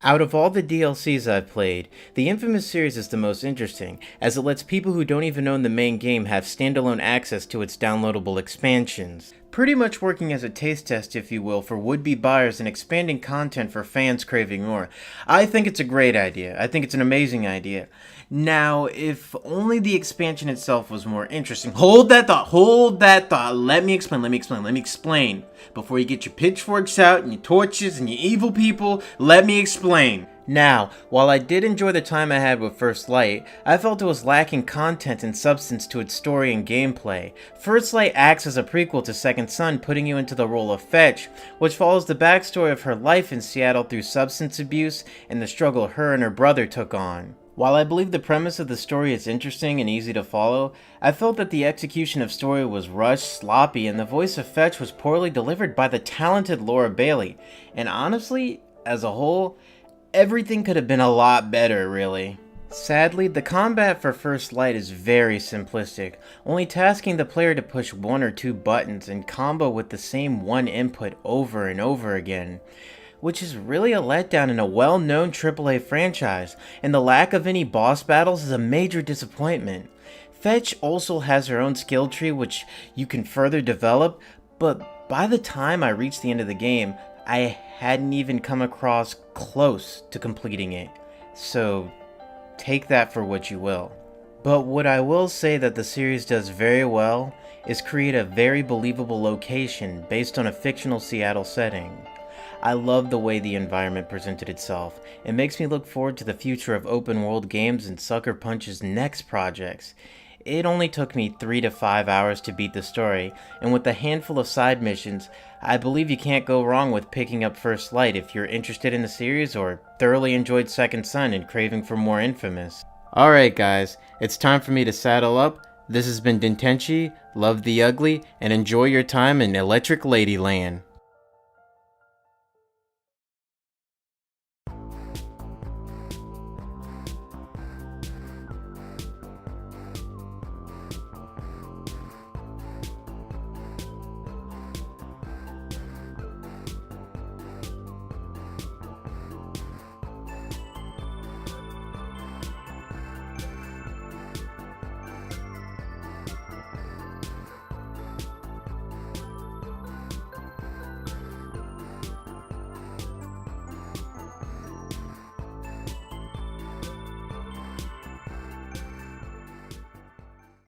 Out of all the DLCs I've played, the inFAMOUS series is the most interesting, as it lets people who don't even own the main game have standalone access to its downloadable expansions. Pretty much working as a taste test, if you will, for would-be buyers and expanding content for fans craving more. I think it's a great idea. I think it's an amazing idea. Now, if only the expansion itself was more interesting. Hold that thought. Let me explain. Before you get your pitchforks out and your torches and your evil people, let me explain. Now, while I did enjoy the time I had with First Light, I felt it was lacking content and substance to its story and gameplay. First Light acts as a prequel to Second Son, putting you into the role of Fetch, which follows the backstory of her life in Seattle through substance abuse and the struggle her and her brother took on. While I believe the premise of the story is interesting and easy to follow, I felt that the execution of story was rushed, sloppy, and the voice of Fetch was poorly delivered by the talented Laura Bailey. And honestly, as a whole, everything could have been a lot better, really. Sadly, the combat for First Light is very simplistic, only tasking the player to push one or two buttons and combo with the same one input over and over again, which is really a letdown in a well-known AAA franchise, and the lack of any boss battles is a major disappointment. Fetch also has her own skill tree which you can further develop, but by the time I reached the end of the game, I hadn't even come across close to completing it, so take that for what you will. But what I will say that the series does very well is create a very believable location based on a fictional Seattle setting. I love the way the environment presented itself. It makes me look forward to the future of open world games and Sucker Punch's next projects. It only took me 3 to 5 hours to beat the story, and with a handful of side missions, I believe you can't go wrong with picking up First Light if you're interested in the series or thoroughly enjoyed Second Son and craving for more inFAMOUS. Alright guys, it's time for me to saddle up. This has been Dentenshi, love the ugly, and enjoy your time in Electric Ladyland.